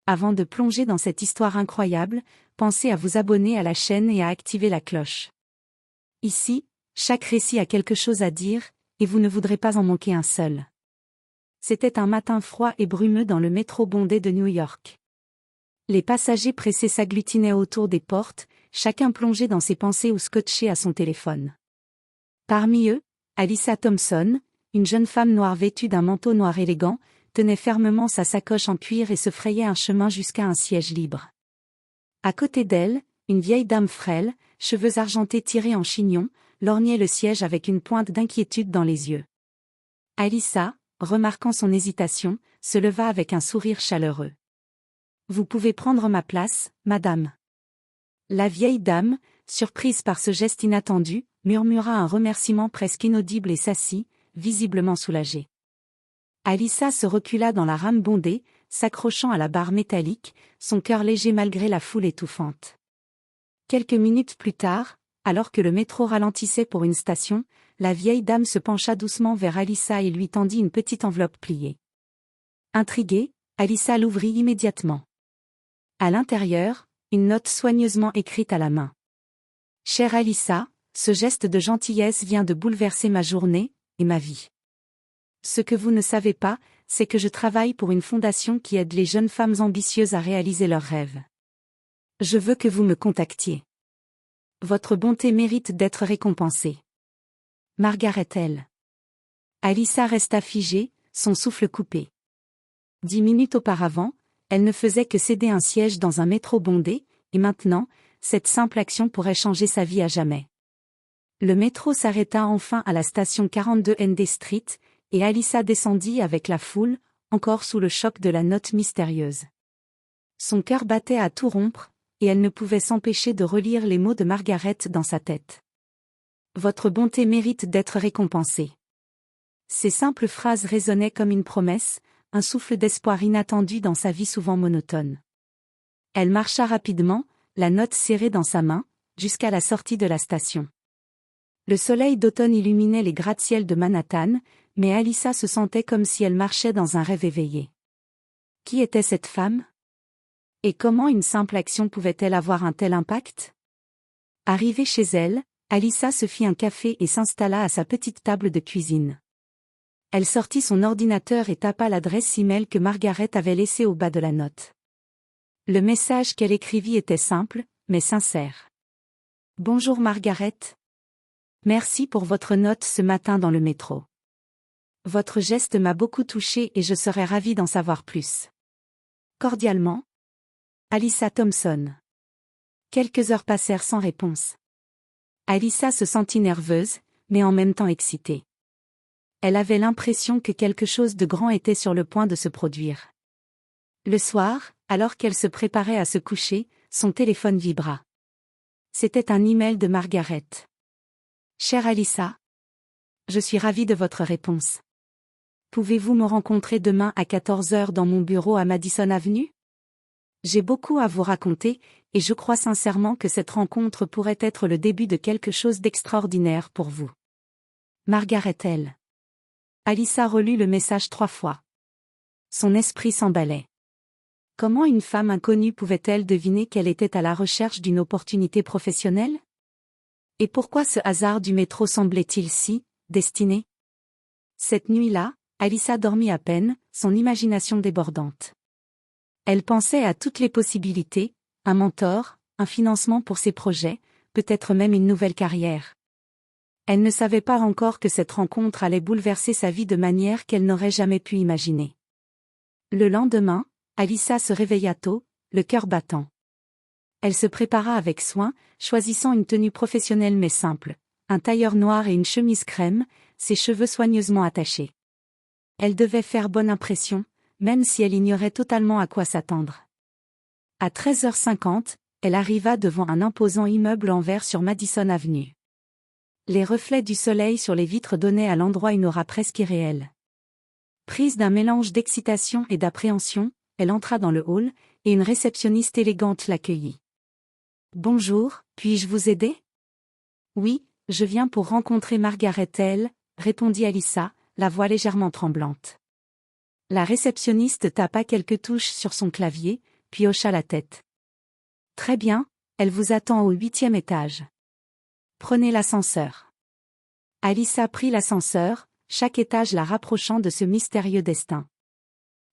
avant de plonger dans cette histoire incroyable, pensez à vous abonner à la chaîne et à activer la cloche. Ici, chaque récit a quelque chose à dire, et vous ne voudrez pas en manquer un seul. C'était un matin froid et brumeux dans le métro bondé de New York. Les passagers pressés s'agglutinaient autour des portes, chacun plongé dans ses pensées ou scotché à son téléphone. Parmi eux, Alyssa Thompson, une jeune femme noire vêtue d'un manteau noir élégant, tenait fermement sa sacoche en cuir et se frayait un chemin jusqu'à un siège libre. À côté d'elle, une vieille dame frêle, cheveux argentés tirés en chignon, lorgnait le siège avec une pointe d'inquiétude dans les yeux. Alyssa, remarquant son hésitation, se leva avec un sourire chaleureux. « Vous pouvez prendre ma place, madame. » La vieille dame, surprise par ce geste inattendu, murmura un remerciement presque inaudible et s'assit, visiblement soulagée. Alyssa se recula dans la rame bondée, s'accrochant à la barre métallique, son cœur léger malgré la foule étouffante. Quelques minutes plus tard, alors que le métro ralentissait pour une station, la vieille dame se pencha doucement vers Alyssa et lui tendit une petite enveloppe pliée. Intriguée, Alyssa l'ouvrit immédiatement. À l'intérieur, une note soigneusement écrite à la main. « Chère Alyssa, ce geste de gentillesse vient de bouleverser ma journée et ma vie. Ce que vous ne savez pas, c'est que je travaille pour une fondation qui aide les jeunes femmes ambitieuses à réaliser leurs rêves. Je veux que vous me contactiez. Votre bonté mérite d'être récompensée. Margaret L. » Alyssa resta figée, son souffle coupé. 10 minutes auparavant, elle ne faisait que céder un siège dans un métro bondé, et maintenant, cette simple action pourrait changer sa vie à jamais. Le métro s'arrêta enfin à la station 42 ND Street, et Alyssa descendit avec la foule, encore sous le choc de la note mystérieuse. Son cœur battait à tout rompre, et elle ne pouvait s'empêcher de relire les mots de Margaret dans sa tête. « Votre bonté mérite d'être récompensée. » Ces simples phrases résonnaient comme une promesse, un souffle d'espoir inattendu dans sa vie souvent monotone. Elle marcha rapidement, la note serrée dans sa main, jusqu'à la sortie de la station. Le soleil d'automne illuminait les gratte-ciels de Manhattan, mais Alyssa se sentait comme si elle marchait dans un rêve éveillé. Qui était cette femme? Et comment une simple action pouvait-elle avoir un tel impact? Arrivée chez elle, Alyssa se fit un café et s'installa à sa petite table de cuisine. Elle sortit son ordinateur et tapa l'adresse e-mail que Margaret avait laissée au bas de la note. Le message qu'elle écrivit était simple, mais sincère. « Bonjour Margaret. Merci pour votre note ce matin dans le métro. Votre geste m'a beaucoup touchée et je serais ravie d'en savoir plus. Cordialement, Alyssa Thompson. » Quelques heures passèrent sans réponse. Alyssa se sentit nerveuse, mais en même temps excitée. Elle avait l'impression que quelque chose de grand était sur le point de se produire. Le soir, alors qu'elle se préparait à se coucher, son téléphone vibra. C'était un email de Margaret. « Chère Alyssa, je suis ravie de votre réponse. Pouvez-vous me rencontrer demain à 14 h dans mon bureau à Madison Avenue? J'ai beaucoup à vous raconter, et je crois sincèrement que cette rencontre pourrait être le début de quelque chose d'extraordinaire pour vous. Margaret L. » Alyssa relut le message 3 fois. Son esprit s'emballait. Comment une femme inconnue pouvait-elle deviner qu'elle était à la recherche d'une opportunité professionnelle? Et pourquoi ce hasard du métro semblait-il si destiné? Cette nuit-là, Alyssa dormit à peine, son imagination débordante. Elle pensait à toutes les possibilités, un mentor, un financement pour ses projets, peut-être même une nouvelle carrière. Elle ne savait pas encore que cette rencontre allait bouleverser sa vie de manière qu'elle n'aurait jamais pu imaginer. Le lendemain, Alyssa se réveilla tôt, le cœur battant. Elle se prépara avec soin, choisissant une tenue professionnelle mais simple, un tailleur noir et une chemise crème, ses cheveux soigneusement attachés. Elle devait faire bonne impression, même si elle ignorait totalement à quoi s'attendre. À 13h50, elle arriva devant un imposant immeuble en verre sur Madison Avenue. Les reflets du soleil sur les vitres donnaient à l'endroit une aura presque irréelle. Prise d'un mélange d'excitation et d'appréhension, elle entra dans le hall, et une réceptionniste élégante l'accueillit. « Bonjour, puis-je vous aider ?»« Oui, je viens pour rencontrer Margaret L. » répondit Alyssa, la voix légèrement tremblante. La réceptionniste tapa quelques touches sur son clavier, puis hocha la tête. Très bien, elle vous attend au 8e étage. Prenez l'ascenseur. Alyssa prit l'ascenseur, chaque étage la rapprochant de ce mystérieux destin.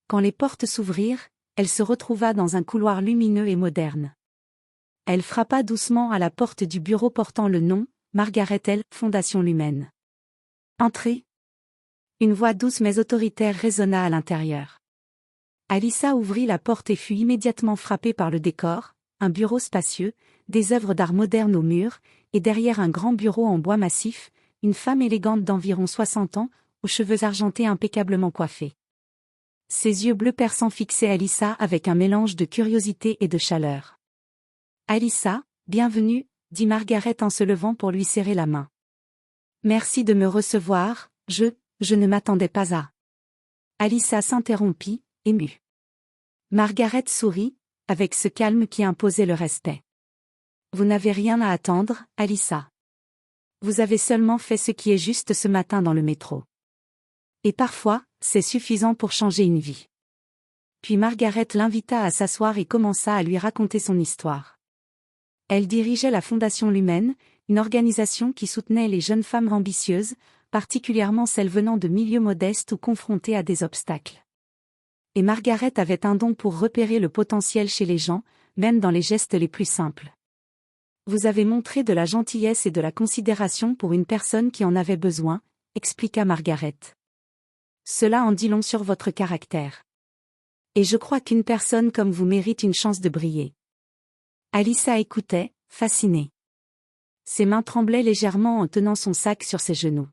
Quand les portes s'ouvrirent, elle se retrouva dans un couloir lumineux et moderne. Elle frappa doucement à la porte du bureau portant le nom, Margaret L. Fondation Lumen. Entrez. Une voix douce mais autoritaire résonna à l'intérieur. Alyssa ouvrit la porte et fut immédiatement frappée par le décor, un bureau spacieux, des œuvres d'art modernes aux murs, et derrière un grand bureau en bois massif, une femme élégante d'environ 60 ans, aux cheveux argentés impeccablement coiffés. Ses yeux bleus perçants fixaient Alyssa avec un mélange de curiosité et de chaleur. « Alyssa, bienvenue », dit Margaret en se levant pour lui serrer la main. « Merci de me recevoir, je ne m'attendais pas à… » Alyssa s'interrompit, émue. Margaret sourit, avec ce calme qui imposait le respect. « Vous n'avez rien à attendre, Alyssa. Vous avez seulement fait ce qui est juste ce matin dans le métro. Et parfois, c'est suffisant pour changer une vie. » Puis Margaret l'invita à s'asseoir et commença à lui raconter son histoire. Elle dirigeait la Fondation Lumen, une organisation qui soutenait les jeunes femmes ambitieuses, particulièrement celles venant de milieux modestes ou confrontées à des obstacles. Et Margaret avait un don pour repérer le potentiel chez les gens, même dans les gestes les plus simples. « Vous avez montré de la gentillesse et de la considération pour une personne qui en avait besoin », expliqua Margaret. « Cela en dit long sur votre caractère. Et je crois qu'une personne comme vous mérite une chance de briller. » Alyssa écoutait, fascinée. Ses mains tremblaient légèrement en tenant son sac sur ses genoux.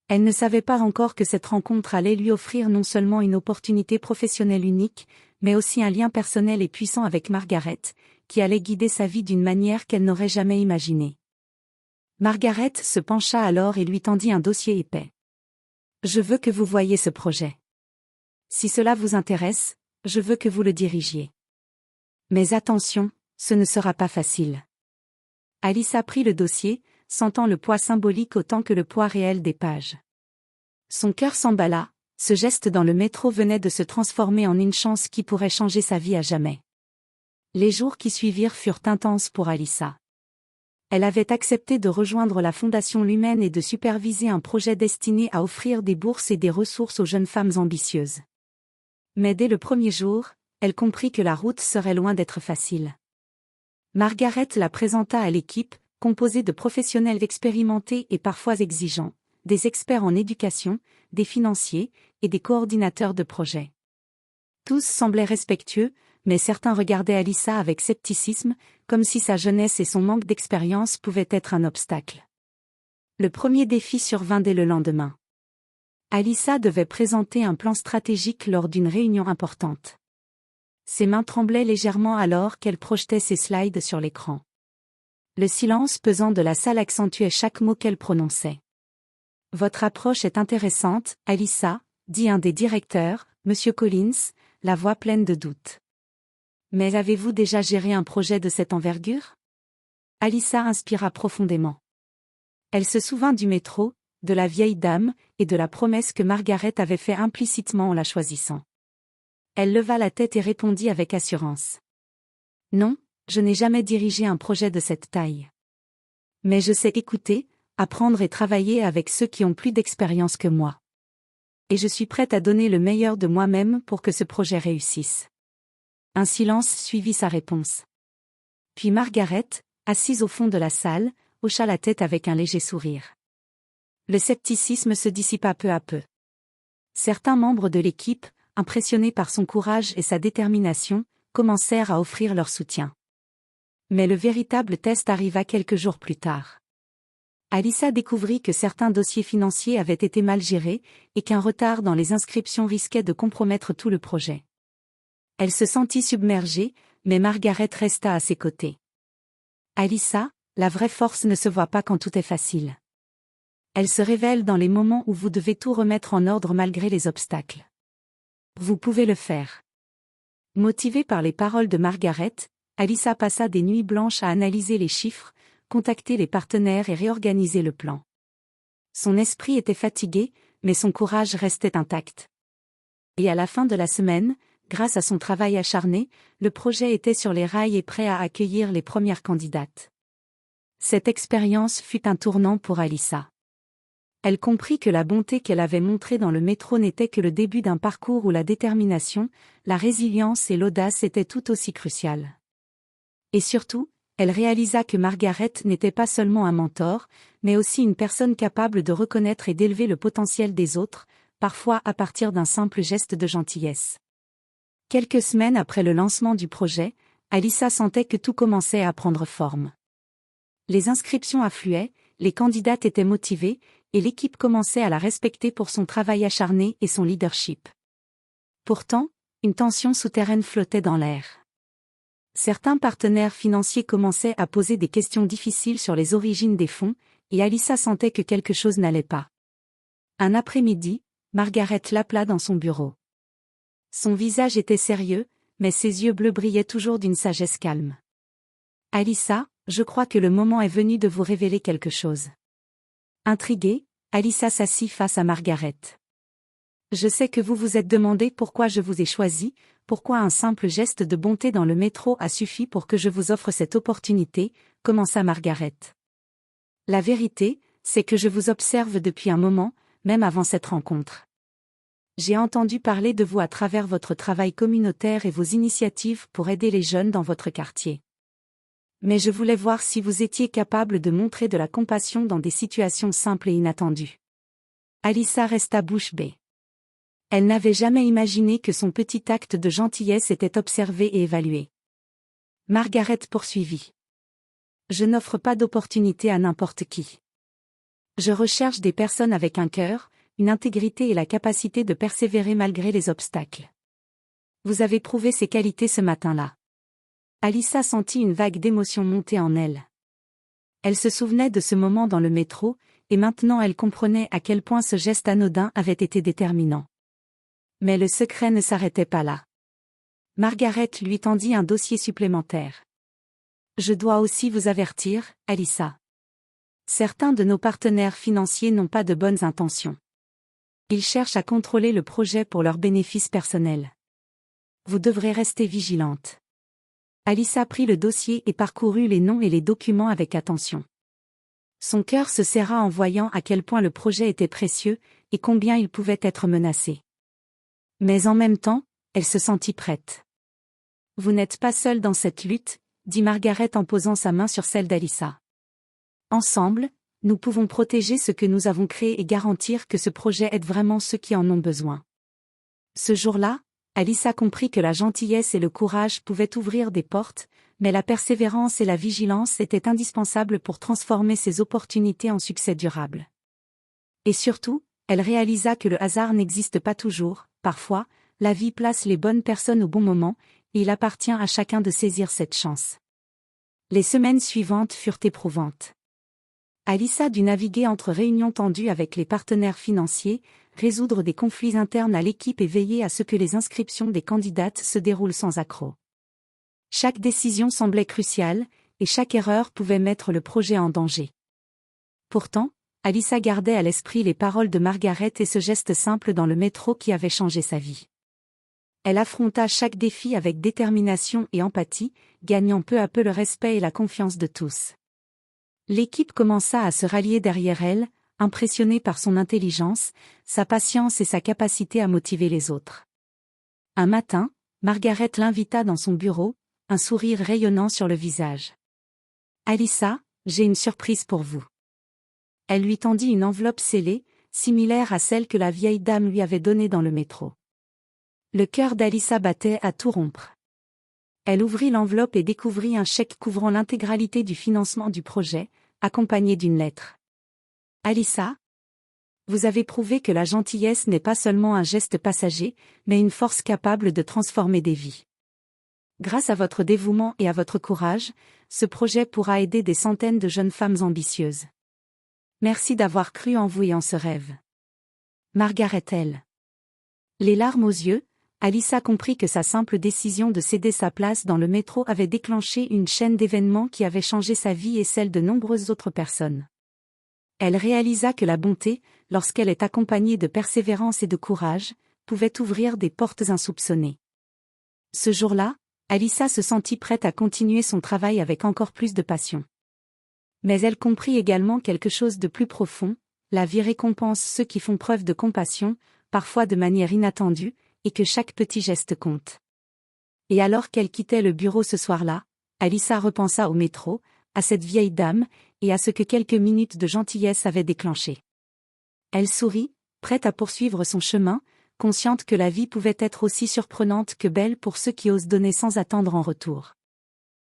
Elle ne savait pas encore que cette rencontre allait lui offrir non seulement une opportunité professionnelle unique, mais aussi un lien personnel et puissant avec Margaret, qui allait guider sa vie d'une manière qu'elle n'aurait jamais imaginée. Margaret se pencha alors et lui tendit un dossier épais. « Je veux que vous voyiez ce projet. Si cela vous intéresse, je veux que vous le dirigiez. Mais attention, ce ne sera pas facile. » Alyssa prit le dossier, sentant le poids symbolique autant que le poids réel des pages. Son cœur s'emballa, ce geste dans le métro venait de se transformer en une chance qui pourrait changer sa vie à jamais. Les jours qui suivirent furent intenses pour Alyssa. Elle avait accepté de rejoindre la Fondation Lumen et de superviser un projet destiné à offrir des bourses et des ressources aux jeunes femmes ambitieuses. Mais dès le premier jour, elle comprit que la route serait loin d'être facile. Margaret la présenta à l'équipe, composée de professionnels expérimentés et parfois exigeants, des experts en éducation, des financiers, et des coordinateurs de projets. Tous semblaient respectueux, mais certains regardaient Alyssa avec scepticisme, comme si sa jeunesse et son manque d'expérience pouvaient être un obstacle. Le premier défi survint dès le lendemain. Alyssa devait présenter un plan stratégique lors d'une réunion importante. Ses mains tremblaient légèrement alors qu'elle projetait ses slides sur l'écran. Le silence pesant de la salle accentuait chaque mot qu'elle prononçait. « Votre approche est intéressante, Alyssa », dit un des directeurs, Monsieur Collins, la voix pleine de doute. « Mais avez-vous déjà géré un projet de cette envergure ?» Alyssa inspira profondément. Elle se souvint du métro, de la vieille dame, et de la promesse que Margaret avait fait implicitement en la choisissant. Elle leva la tête et répondit avec assurance. « Non, je n'ai jamais dirigé un projet de cette taille. Mais je sais écouter, apprendre et travailler avec ceux qui ont plus d'expérience que moi. Et je suis prête à donner le meilleur de moi-même pour que ce projet réussisse. » Un silence suivit sa réponse. Puis Margaret, assise au fond de la salle, hocha la tête avec un léger sourire. Le scepticisme se dissipa peu à peu. Certains membres de l'équipe, impressionnés par son courage et sa détermination, commencèrent à offrir leur soutien. Mais le véritable test arriva quelques jours plus tard. Alyssa découvrit que certains dossiers financiers avaient été mal gérés et qu'un retard dans les inscriptions risquait de compromettre tout le projet. Elle se sentit submergée, mais Margaret resta à ses côtés. « Alyssa, la vraie force ne se voit pas quand tout est facile. Elle se révèle dans les moments où vous devez tout remettre en ordre malgré les obstacles. Vous pouvez le faire. » Motivée par les paroles de Margaret, Alyssa passa des nuits blanches à analyser les chiffres, contacter les partenaires et réorganiser le plan. Son esprit était fatigué, mais son courage restait intact. Et à la fin de la semaine, grâce à son travail acharné, le projet était sur les rails et prêt à accueillir les premières candidates. Cette expérience fut un tournant pour Alyssa. Elle comprit que la bonté qu'elle avait montrée dans le métro n'était que le début d'un parcours où la détermination, la résilience et l'audace étaient tout aussi cruciales. Et surtout, elle réalisa que Margaret n'était pas seulement un mentor, mais aussi une personne capable de reconnaître et d'élever le potentiel des autres, parfois à partir d'un simple geste de gentillesse. Quelques semaines après le lancement du projet, Alyssa sentait que tout commençait à prendre forme. Les inscriptions affluaient, les candidates étaient motivées, et l'équipe commençait à la respecter pour son travail acharné et son leadership. Pourtant, une tension souterraine flottait dans l'air. Certains partenaires financiers commençaient à poser des questions difficiles sur les origines des fonds, et Alyssa sentait que quelque chose n'allait pas. Un après-midi, Margaret l'appela dans son bureau. Son visage était sérieux, mais ses yeux bleus brillaient toujours d'une sagesse calme. « Alyssa, je crois que le moment est venu de vous révéler quelque chose. » Intriguée, Alyssa s'assit face à Margaret. « Je sais que vous vous êtes demandé pourquoi je vous ai choisi, pourquoi un simple geste de bonté dans le métro a suffi pour que je vous offre cette opportunité, » commença Margaret. « La vérité, c'est que je vous observe depuis un moment, même avant cette rencontre. J'ai entendu parler de vous à travers votre travail communautaire et vos initiatives pour aider les jeunes dans votre quartier. Mais je voulais voir si vous étiez capable de montrer de la compassion dans des situations simples et inattendues. » Alyssa resta bouche bée. Elle n'avait jamais imaginé que son petit acte de gentillesse était observé et évalué. Margaret poursuivit. « Je n'offre pas d'opportunité à n'importe qui. Je recherche des personnes avec un cœur, une intégrité et la capacité de persévérer malgré les obstacles. Vous avez prouvé ces qualités ce matin-là. » Alyssa sentit une vague d'émotion monter en elle. Elle se souvenait de ce moment dans le métro, et maintenant elle comprenait à quel point ce geste anodin avait été déterminant. Mais le secret ne s'arrêtait pas là. Margaret lui tendit un dossier supplémentaire. « Je dois aussi vous avertir, Alyssa. Certains de nos partenaires financiers n'ont pas de bonnes intentions. Ils cherchent à contrôler le projet pour leurs bénéfices personnels. Vous devrez rester vigilante. » Alyssa prit le dossier et parcourut les noms et les documents avec attention. Son cœur se serra en voyant à quel point le projet était précieux et combien il pouvait être menacé. Mais en même temps, elle se sentit prête. « Vous n'êtes pas seule dans cette lutte, » dit Margaret en posant sa main sur celle d'Alyssa. « Ensemble, nous pouvons protéger ce que nous avons créé et garantir que ce projet aide vraiment ceux qui en ont besoin. » Ce jour-là, Alyssa comprit que la gentillesse et le courage pouvaient ouvrir des portes, mais la persévérance et la vigilance étaient indispensables pour transformer ces opportunités en succès durable. Et surtout, elle réalisa que le hasard n'existe pas toujours, parfois, la vie place les bonnes personnes au bon moment, et il appartient à chacun de saisir cette chance. Les semaines suivantes furent éprouvantes. Alyssa dut naviguer entre réunions tendues avec les partenaires financiers, résoudre des conflits internes à l'équipe et veiller à ce que les inscriptions des candidates se déroulent sans accroc. Chaque décision semblait cruciale, et chaque erreur pouvait mettre le projet en danger. Pourtant, Alyssa gardait à l'esprit les paroles de Margaret et ce geste simple dans le métro qui avait changé sa vie. Elle affronta chaque défi avec détermination et empathie, gagnant peu à peu le respect et la confiance de tous. L'équipe commença à se rallier derrière elle, impressionnée par son intelligence, sa patience et sa capacité à motiver les autres. Un matin, Margaret l'invita dans son bureau, un sourire rayonnant sur le visage. « Alyssa, j'ai une surprise pour vous. » Elle lui tendit une enveloppe scellée, similaire à celle que la vieille dame lui avait donnée dans le métro. Le cœur d'Alyssa battait à tout rompre. Elle ouvrit l'enveloppe et découvrit un chèque couvrant l'intégralité du financement du projet, accompagné d'une lettre. « Alyssa, vous avez prouvé que la gentillesse n'est pas seulement un geste passager, mais une force capable de transformer des vies. Grâce à votre dévouement et à votre courage, ce projet pourra aider des centaines de jeunes femmes ambitieuses. Merci d'avoir cru en vous et en ce rêve. » Margaret L. Les larmes aux yeux, Alyssa comprit que sa simple décision de céder sa place dans le métro avait déclenché une chaîne d'événements qui avait changé sa vie et celle de nombreuses autres personnes. Elle réalisa que la bonté, lorsqu'elle est accompagnée de persévérance et de courage, pouvait ouvrir des portes insoupçonnées. Ce jour-là, Alyssa se sentit prête à continuer son travail avec encore plus de passion. Mais elle comprit également quelque chose de plus profond: la vie récompense ceux qui font preuve de compassion, parfois de manière inattendue, et que chaque petit geste compte. Et alors qu'elle quittait le bureau ce soir-là, Alyssa repensa au métro, à cette vieille dame, et à ce que quelques minutes de gentillesse avaient déclenché. Elle sourit, prête à poursuivre son chemin, consciente que la vie pouvait être aussi surprenante que belle pour ceux qui osent donner sans attendre en retour.